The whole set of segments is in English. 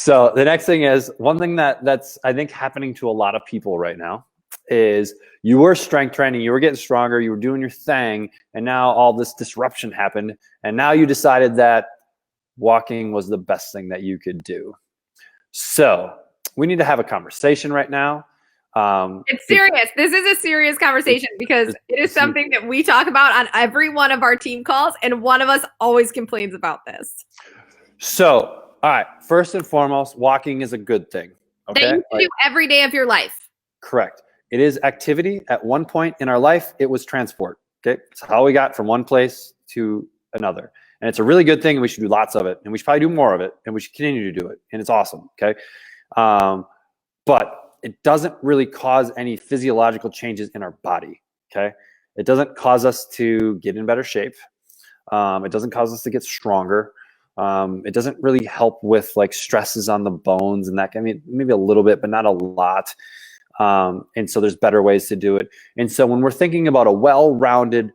So the next thing is, one thing that's I think happening to a lot of people right now is you were strength training, you were getting stronger, you were doing your thing, and now all this disruption happened, and now you decided that walking was the best thing that you could do. So we need to have a conversation right now. It's serious. This is a serious conversation because it is something that we talk about on every one of our team calls, and one of us always complains about this. So, all right, first and foremost, walking is a good thing. Okay? That you can do every day of your life. Correct. It is activity. At one point in our life, it was transport. Okay, it's how we got from one place to another. And it's a really good thing, and we should do lots of it, and we should probably do more of it, and we should continue to do it, and it's awesome. Okay, but it doesn't really cause any physiological changes in our body. Okay, it doesn't cause us to get in better shape. It doesn't cause us to get stronger. It doesn't really help with like stresses on the bones and that. I mean, maybe a little bit, but not a lot. And so there's better ways to do it. And so when we're thinking about a well-rounded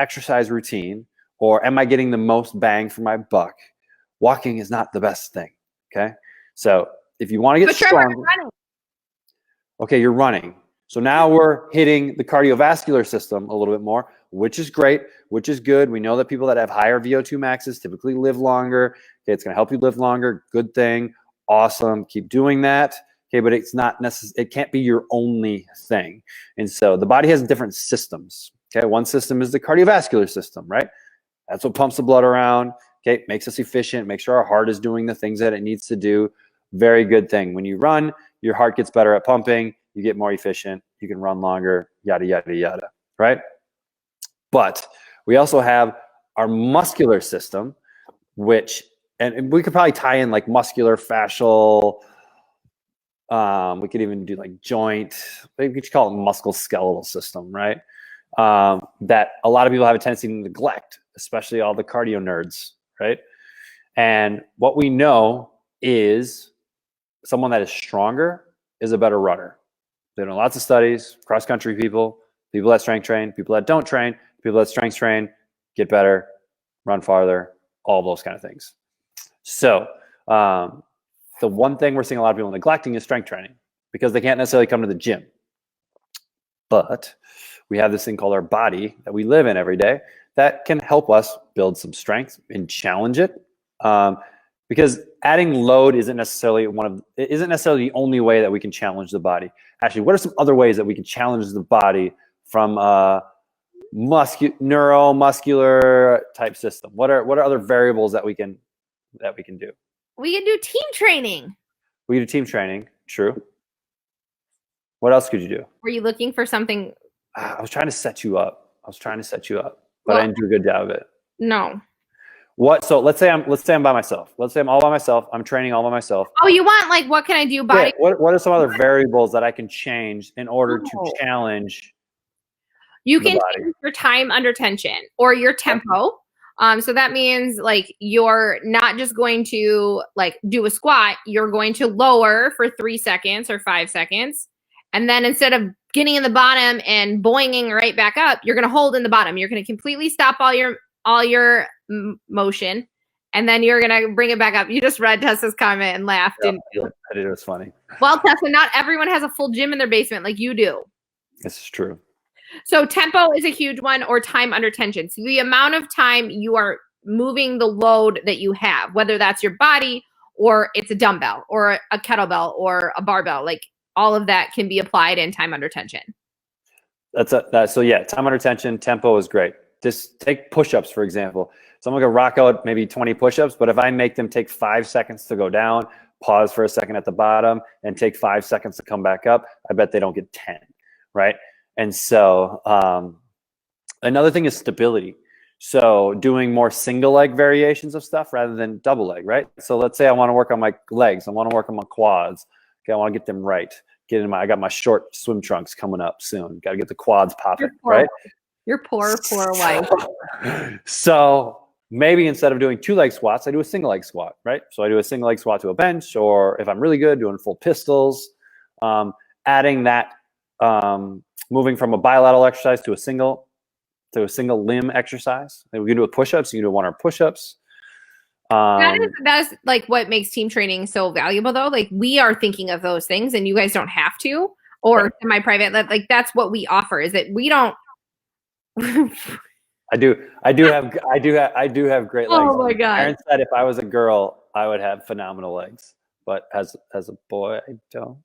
exercise routine, or am I getting the most bang for my buck, walking is not the best thing. Okay, so if you want to get stronger, okay, you're running. So now we're hitting the cardiovascular system a little bit more, which is great, which is good. We know that people that have higher VO2 maxes typically live longer. Okay, it's going to help you live longer. Good thing. Awesome. Keep doing that. Okay, but it's not necessary. It can't be your only thing. And so the body has different systems. Okay, one system is the cardiovascular system, right? That's what pumps the blood around. Okay, makes us efficient, makes sure our heart is doing the things that it needs to do. Very good thing. When you run, your heart gets better at pumping. You get more efficient. You can run longer, yada, yada, yada, right? But we also have our muscular system, which, and we could probably tie in like muscular, fascial, we could even do like joint, we could call it musculoskeletal system, right? That a lot of people have a tendency to neglect, especially all the cardio nerds, right? And what we know is someone that is stronger is a better runner. They've done lots of studies, cross-country people, people that strength train, people that don't train, people that strength train, get better, run farther, all those kind of things. So the one thing we're seeing a lot of people neglecting is strength training because they can't necessarily come to the gym. But we have this thing called our body that we live in every day that can help us build some strength and challenge it. Because adding load isn't necessarily the only way that we can challenge the body. Actually, what are some other ways that we can challenge the body from neuromuscular type system? What are other variables that we can do? We can do team training. We do team training. True. What else could you do? Were you looking for something? I was trying to set you up. But I didn't do a good job of it. No. What? So let's say I'm by myself. Let's say I'm all by myself. I'm training all by myself. Oh, you want like what can I do? Body. Yeah, what are some other variables that I can change in order to challenge? You can change your time under tension or your tempo. So that means like you're not just going to like do a squat. You're going to lower for 3 seconds or 5 seconds, and then instead of getting in the bottom and boinging right back up, you're going to hold in the bottom. You're going to completely stop all your motion, and then you're going to bring it back up. You just read Tessa's comment and laughed. Yeah, I did. It was funny. Well, Tessa, not everyone has a full gym in their basement like you do. This is true. So tempo is a huge one, or time under tension. So the amount of time you are moving the load that you have, whether that's your body or it's a dumbbell or a kettlebell or a barbell, like all of that can be applied in time under tension. So yeah, time under tension, tempo is great. Just take push-ups, for example. So I'm gonna rock out maybe 20 push-ups, but if I make them take 5 seconds to go down, pause for a second at the bottom, and take 5 seconds to come back up, I bet they don't get 10, right? And so another thing is stability. So doing more single leg variations of stuff rather than double leg, right? So let's say I want to work on my legs. I want to work on my quads. Okay, I want to get them right. I got my short swim trunks coming up soon. Got to get the quads popping, right? Your poor wife. So maybe instead of doing 2 leg squats, I do a single leg squat, right? So I do a single leg squat to a bench, or if I'm really good, doing full pistols, adding that, moving from a bilateral exercise to a single limb exercise. And we can do with push-ups. You can do 1 hour push-ups. That's like what makes team training so valuable though. Like we are thinking of those things and you guys don't have to, or semi-private, like that's what we offer is that we don't. I do have great legs. Oh my God. Aaron said if I was a girl, I would have phenomenal legs, but as a boy, I don't.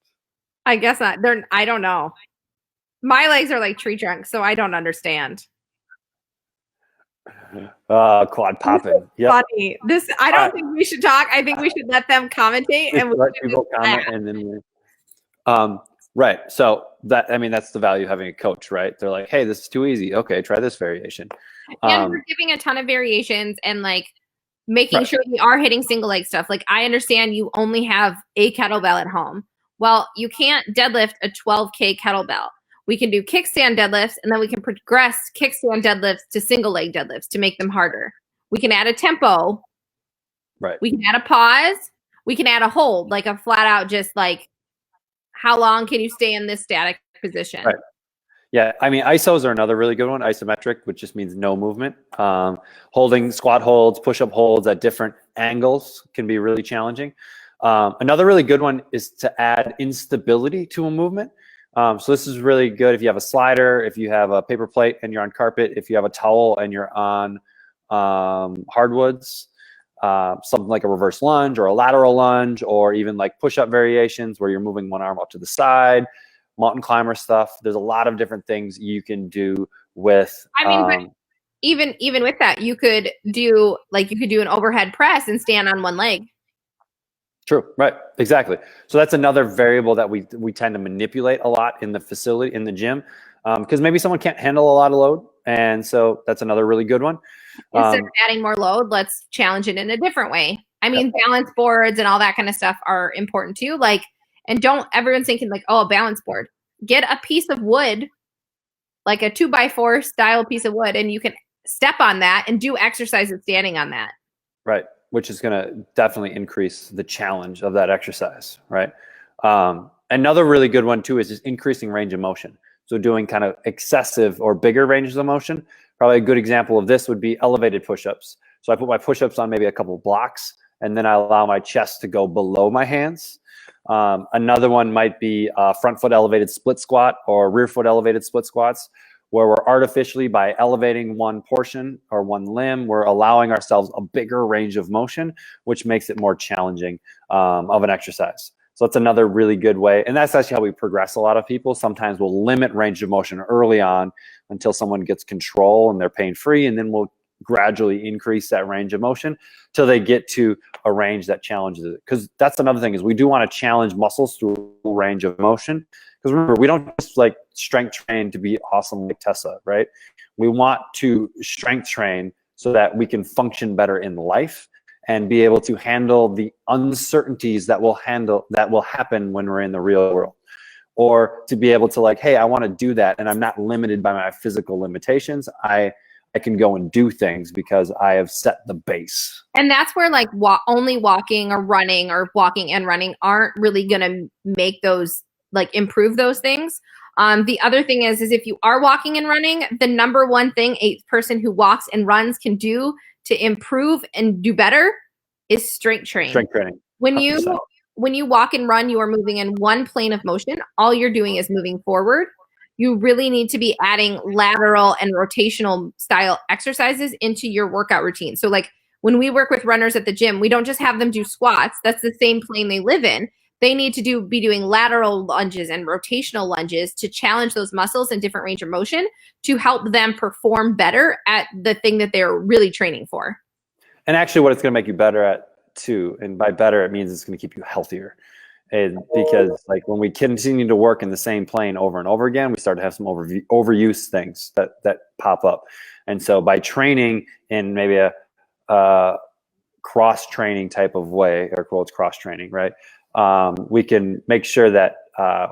I guess not. I don't know. My legs are like tree trunks, so I don't understand. Quad popping. Yep. Funny. I don't think we should talk. I think we should let them commentate and let people comment and then right. So that's the value of having a coach, right? They're like, hey, this is too easy. Okay, try this variation. And we're giving a ton of variations and like making sure we are hitting single leg stuff. Like I understand you only have a kettlebell at home. Well, you can't deadlift a 12K kettlebell. We can do kickstand deadlifts, and then we can progress kickstand deadlifts to single leg deadlifts to make them harder. We can add a tempo. Right. We can add a pause. We can add a hold, like a flat out just like how long can you stay in this static position? Right. Yeah, I mean, ISOs are another really good one. Isometric, which just means no movement. Holding squat holds, push-up holds at different angles can be really challenging. Another really good one is to add instability to a movement. So this is really good if you have a slider, if you have a paper plate and you're on carpet, if you have a towel and you're on hardwoods, something like a reverse lunge or a lateral lunge, or even like push-up variations where you're moving one arm up to the side, mountain climber stuff. There's a lot of different things you can do with. I mean, but even with that, you could do an overhead press and stand on one leg. True. Right. Exactly. So that's another variable that we tend to manipulate a lot in the facility, in the gym, because maybe someone can't handle a lot of load. And so that's another really good one. Instead of adding more load, let's challenge it in a different way. I mean, balance boards and all that kind of stuff are important too. Like, and everyone's thinking like, oh, a balance board. Get a piece of wood, like a 2x4 style piece of wood, and you can step on that and do exercises standing on that. Right. Which is going to definitely increase the challenge of that exercise, right? Another really good one too is just increasing range of motion. So doing kind of excessive or bigger ranges of motion. Probably a good example of this would be elevated push-ups. So I put my push-ups on maybe a couple of blocks, and then I allow my chest to go below my hands. Another one might be front foot elevated split squat or rear foot elevated split squats, where we're artificially, by elevating one portion or one limb, we're allowing ourselves a bigger range of motion, which makes it more challenging of an exercise. So that's another really good way. And that's actually how we progress a lot of people. Sometimes we'll limit range of motion early on until someone gets control and they're pain-free, and then we'll gradually increase that range of motion till they get to a range that challenges it. Because that's another thing, is we do want to challenge muscles through range of motion. Because remember, we don't just like strength train to be awesome like Tessa, right? We want to strength train so that we can function better in life and be able to handle the uncertainties that will happen when we're in the real world. Or to be able to like, hey, I want to do that and I'm not limited by my physical limitations. I can go and do things because I have set the base. And that's where like only walking or running or walking and running aren't really going to make those like improve those things. The other thing is if you are walking and running, the number one thing a person who walks and runs can do to improve and do better is strength training. Strength training. 100%. When you walk and run, you are moving in one plane of motion. All you're doing is moving forward. You really need to be adding lateral and rotational style exercises into your workout routine. So like when we work with runners at the gym, we don't just have them do squats. That's the same plane they live in. They need to be doing lateral lunges and rotational lunges to challenge those muscles in different range of motion to help them perform better at the thing that they're really training for. And actually what it's going to make you better at too, and by better, it means it's going to keep you healthier. And because like when we continue to work in the same plane over and over again, we start to have some overuse things that pop up. And so by training in maybe a cross training type of way, air quotes cross training, right? We can make sure that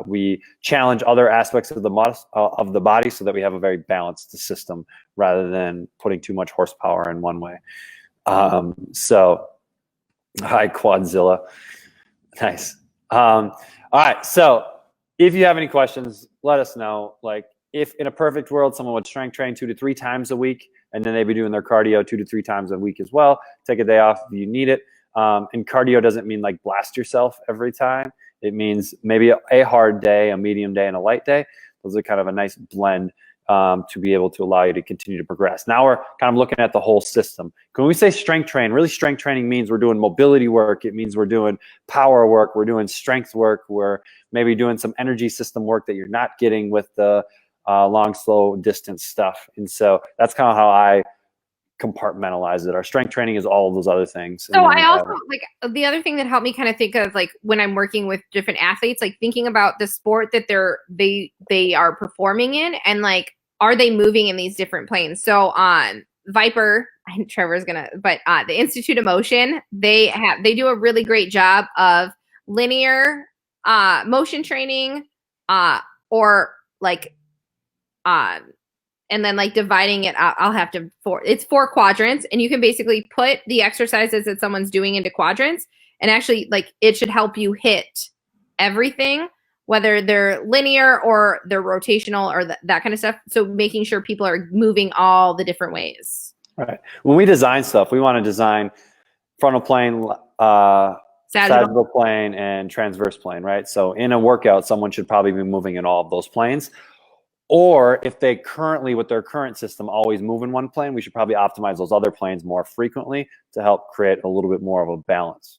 we challenge other aspects of the body so that we have a very balanced system rather than putting too much horsepower in one way. So hi Quadzilla. Nice. All right. So if you have any questions, let us know. Like if in a perfect world, someone would strength train 2 to 3 times a week, and then they'd be doing their cardio 2 to 3 times a week as well. Take a day off if you need it. And cardio doesn't mean like blast yourself every time. It means maybe a hard day, a medium day, and a light day. Those are kind of a nice blend to be able to allow you to continue to progress. Now we're kind of looking at the whole system. When we say strength train, really strength training means we're doing mobility work. It means we're doing power work. We're doing strength work. We're maybe doing some energy system work that you're not getting with the long, slow distance stuff. And so that's kind of how I compartmentalize it. Our strength training is all of those other things. So I also like the other thing that helped me kind of think of like when I'm working with different athletes, like thinking about the sport that they are performing in, and like, are they moving in these different planes? So on Viper, Trevor's gonna, but the Institute of Motion, they do a really great job of linear motion training, or like and then like dividing it out. It's 4 quadrants, and you can basically put the exercises that someone's doing into quadrants, and actually like it should help you hit everything, whether they're linear or they're rotational or that kind of stuff. So making sure people are moving all the different ways. Right. When we design stuff, we want to design frontal plane, sagittal plane, and transverse plane, right? So in a workout, someone should probably be moving in all of those planes. Or if they currently, with their current system, always move in one plane, we should probably optimize those other planes more frequently to help create a little bit more of a balance.